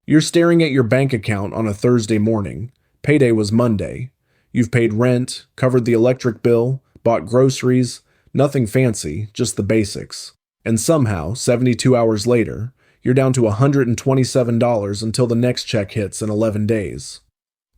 You're staring at your bank account on a Thursday morning. Payday was Monday. You've paid rent, covered the electric bill, bought groceries, nothing fancy, just the basics. And somehow, 72 hours later, you're down to $127 until the next check hits in 11 days.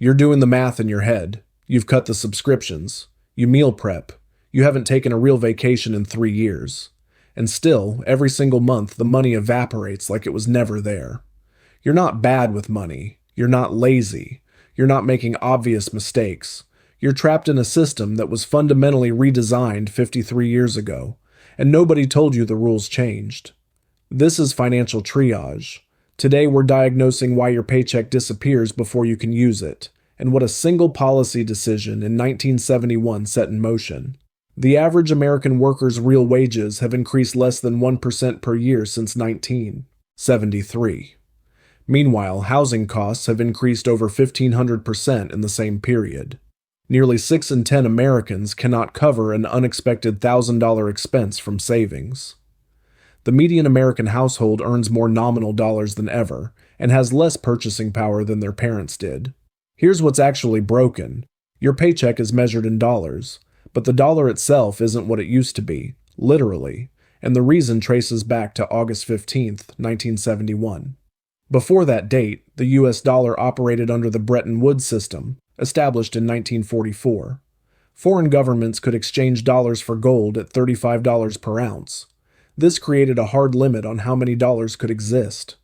You're doing the math in your head. You've cut the subscriptions. You meal prep. You haven't taken a real vacation in 3 years. And still, every single month, the money evaporates like it was never there. You're not bad with money. You're not lazy. You're not making obvious mistakes. You're trapped in a system that was fundamentally redesigned 53 years ago, and nobody told you the rules changed. This is financial triage. Today we're diagnosing why your paycheck disappears before you can use it, and what a single policy decision in 1971 set in motion. The average American worker's real wages have increased less than 1% per year since 1973. Meanwhile, housing costs have increased over 1,500% in the same period. Nearly 6 in 10 Americans cannot cover an unexpected $1,000 expense from savings. The median American household earns more nominal dollars than ever and has less purchasing power than their parents did. Here's what's actually broken. Your paycheck is measured in dollars, but the dollar itself isn't what it used to be, literally, and the reason traces back to August 15, 1971. Before that date, the US dollar operated under the Bretton Woods system, established in 1944. Foreign governments could exchange dollars for gold at $35 per ounce. This created a hard limit on how many dollars could exist.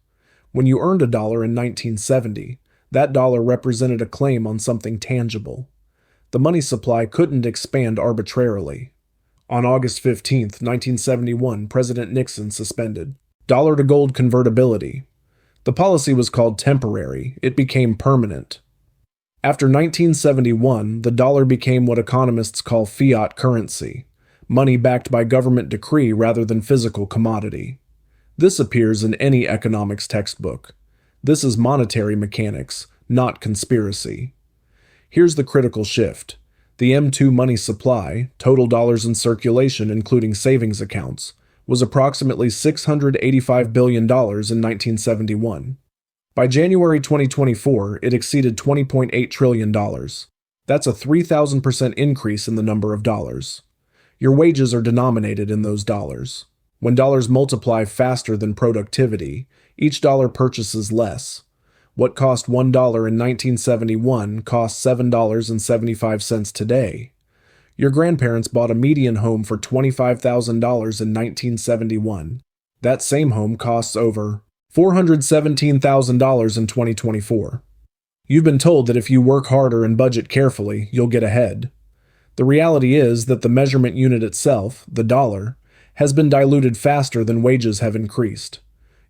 When you earned a dollar in 1970, that dollar represented a claim on something tangible. The money supply couldn't expand arbitrarily. On August 15, 1971, President Nixon suspended dollar-to-gold convertibility. The policy was called temporary. It became permanent. After 1971, the dollar became what economists call fiat currency, money backed by government decree rather than physical commodity. This appears in any economics textbook. This is monetary mechanics, not conspiracy. Here's the critical shift. The M2 money supply, total dollars in circulation including savings accounts, was approximately $685 billion in 1971. By January 2024, it exceeded $20.8 trillion. That's a 3,000% increase in the number of dollars. Your wages are denominated in those dollars. When dollars multiply faster than productivity, each dollar purchases less. What cost $1 in 1971 costs $7.75 today. Your grandparents bought a median home for $25,000 in 1971. That same home costs over $417,000 in 2024. You've been told that if you work harder and budget carefully, you'll get ahead. The reality is that the measurement unit itself, the dollar, has been diluted faster than wages have increased.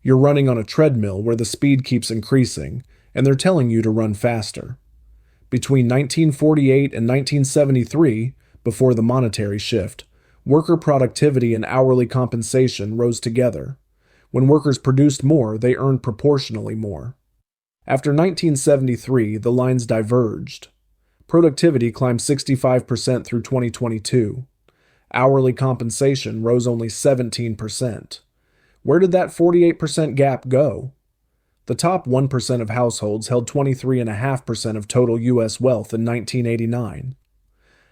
You're running on a treadmill where the speed keeps increasing, and they're telling you to run faster. Between 1948 and 1973, before the monetary shift, worker productivity and hourly compensation rose together. When workers produced more, they earned proportionally more. After 1973, the lines diverged. Productivity climbed 65% through 2022. Hourly compensation rose only 17%. Where did that 48% gap go? The top 1% of households held 23.5% of total U.S. wealth in 1989.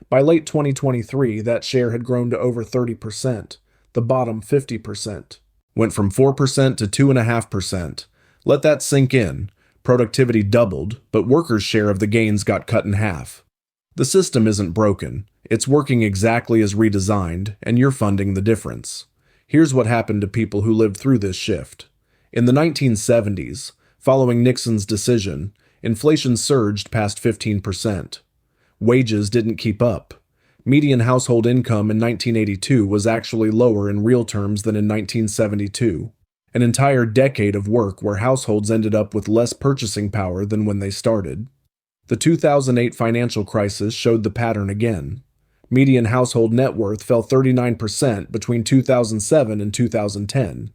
By late 2023, that share had grown to over 30%, the bottom 50%. Went from 4% to 2.5%. Let that sink in. Productivity doubled, but workers' share of the gains got cut in half. The system isn't broken. It's working exactly as redesigned, and you're funding the difference. Here's what happened to people who lived through this shift. In the 1970s, following Nixon's decision, inflation surged past 15%. Wages didn't keep up. Median household income in 1982 was actually lower in real terms than in 1972. An entire decade of work where households ended up with less purchasing power than when they started. The 2008 financial crisis showed the pattern again. Median household net worth fell 39% between 2007 and 2010.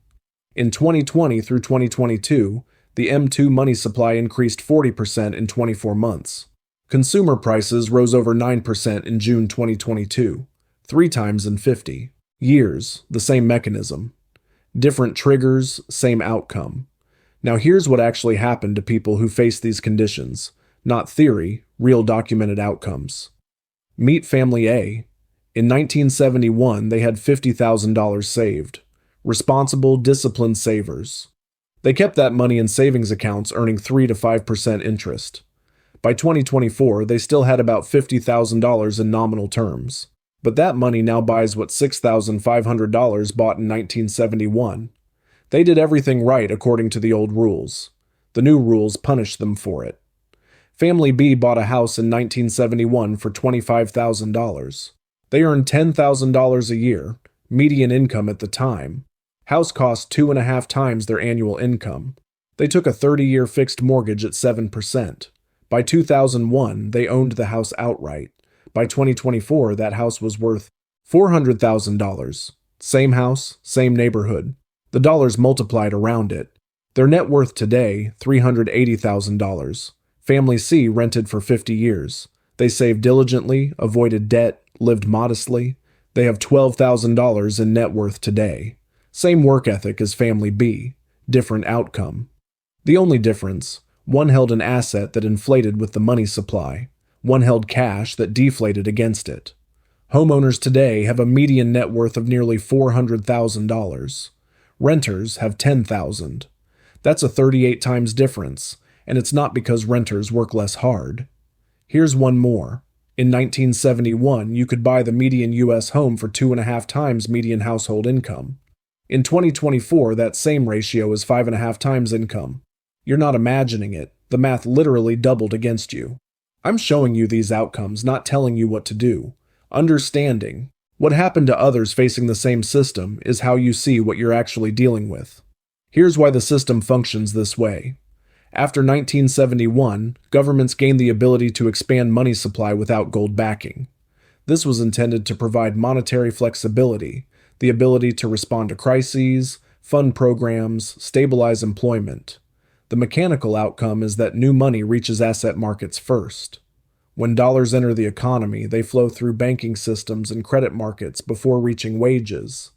In 2020 through 2022, the M2 money supply increased 40% in 24 months. Consumer prices rose over 9% in June 2022, 3 times in 50 years, the same mechanism. Different triggers, same outcome. Now here's what actually happened to people who face these conditions. Not theory, real documented outcomes. Meet Family A. In 1971, they had $50,000 saved. Responsible, disciplined savers. They kept that money in savings accounts earning 3 to 5% interest. By 2024, they still had about $50,000 in nominal terms. But that money now buys what $6,500 bought in 1971. They did everything right according to the old rules. The new rules punished them for it. Family B bought a house in 1971 for $25,000. They earned $10,000 a year, median income at the time. House cost 2.5 times their annual income. They took a 30-year fixed mortgage at 7%. By 2001, they owned the house outright. By 2024, that house was worth $400,000. Same house, same neighborhood. The dollars multiplied around it. Their net worth today, $380,000. Family C rented for 50 years. They saved diligently, avoided debt, lived modestly. They have $12,000 in net worth today. Same work ethic as Family B. Different outcome. The only difference, one held an asset that inflated with the money supply. One held cash that deflated against it. Homeowners today have a median net worth of nearly $400,000. Renters have $10,000. That's a 38 times difference, and it's not because renters work less hard. Here's one more. In 1971, you could buy the median U.S. home for 2.5 times median household income. In 2024, that same ratio is 5.5 times income. You're not imagining it. The math literally doubled against you. I'm showing you these outcomes, not telling you what to do. Understanding what happened to others facing the same system is how you see what you're actually dealing with. Here's why the system functions this way. After 1971, governments gained the ability to expand money supply without gold backing. This was intended to provide monetary flexibility, the ability to respond to crises, fund programs, stabilize employment. The mechanical outcome is that new money reaches asset markets first. When dollars enter the economy, they flow through banking systems and credit markets before reaching wages.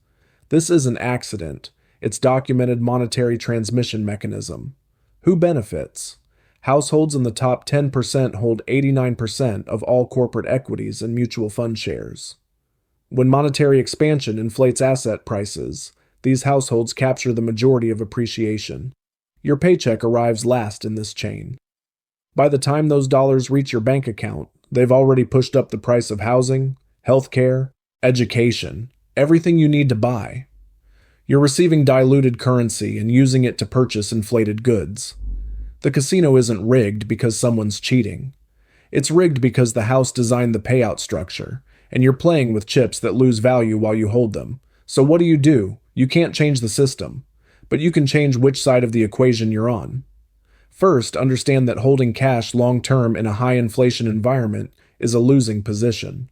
This isn't accident. It's documented monetary transmission mechanism. Who benefits? Households in the top 10% hold 89% of all corporate equities and mutual fund shares. When monetary expansion inflates asset prices, these households capture the majority of appreciation. Your paycheck arrives last in this chain. By the time those dollars reach your bank account, they've already pushed up the price of housing, healthcare, education, everything you need to buy. You're receiving diluted currency and using it to purchase inflated goods. The casino isn't rigged because someone's cheating. It's rigged because the house designed the payout structure, and you're playing with chips that lose value while you hold them. So what do? You can't change the system, but you can change which side of the equation you're on. First, understand that holding cash long-term in a high-inflation environment is a losing position.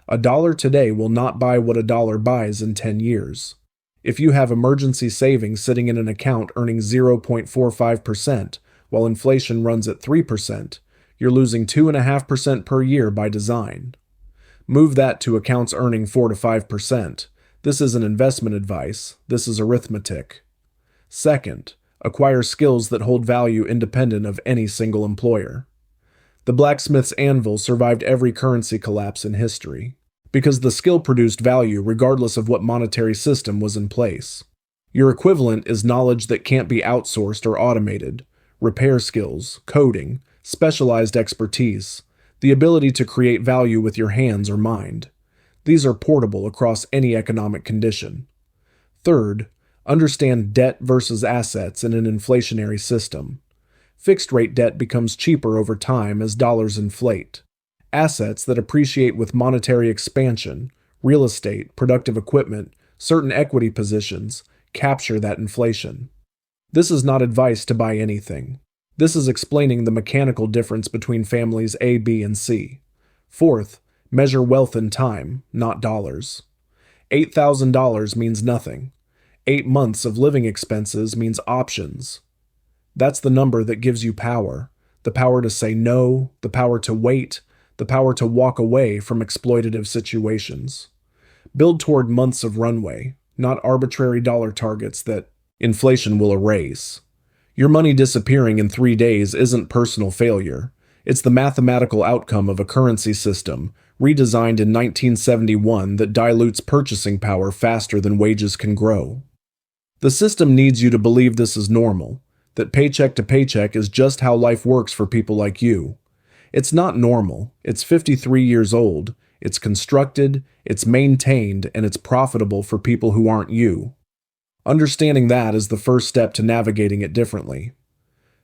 A dollar today will not buy what a dollar buys in 10 years. If you have emergency savings sitting in an account earning 0.45% while inflation runs at 3%, you're losing 2.5% per year by design. Move that to accounts earning 4 to 5%. This isn't investment advice, this is arithmetic. Second, acquire skills that hold value independent of any single employer. The blacksmith's anvil survived every currency collapse in history, because the skill produced value regardless of what monetary system was in place. Your equivalent is knowledge that can't be outsourced or automated, repair skills, coding, specialized expertise, the ability to create value with your hands or mind. These are portable across any economic condition. Third, understand debt versus assets in an inflationary system. Fixed-rate debt becomes cheaper over time as dollars inflate. Assets that appreciate with monetary expansion, real estate, productive equipment, certain equity positions, capture that inflation. This is not advice to buy anything. This is explaining the mechanical difference between families A, B, and C. Fourth, measure wealth in time, not dollars. $8,000 means nothing. 8 months of living expenses means options. That's the number that gives you power. The power to say no, the power to wait, the power to walk away from exploitative situations. Build toward months of runway, not arbitrary dollar targets that inflation will erase. Your money disappearing in 3 days isn't personal failure. It's the mathematical outcome of a currency system, redesigned in 1971, that dilutes purchasing power faster than wages can grow. The system needs you to believe this is normal, that paycheck to paycheck is just how life works for people like you. It's not normal. It's 53 years old. It's constructed, it's maintained, and it's profitable for people who aren't you. Understanding that is the first step to navigating it differently.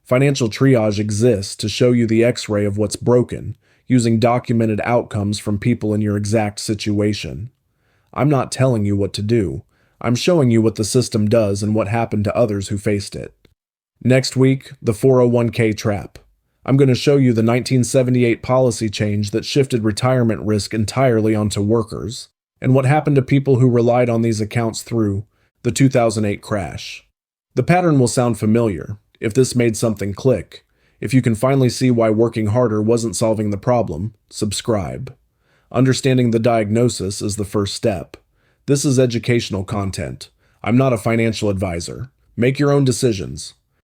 Financial triage exists to show you the X-ray of what's broken, using documented outcomes from people in your exact situation. I'm not telling you what to do. I'm showing you what the system does and what happened to others who faced it. Next week, the 401k trap. I'm going to show you the 1978 policy change that shifted retirement risk entirely onto workers, and what happened to people who relied on these accounts through the 2008 crash. The pattern will sound familiar, if this made something click. If you can finally see why working harder wasn't solving the problem, subscribe. Understanding the diagnosis is the first step. This is educational content. I'm not a financial advisor. Make your own decisions.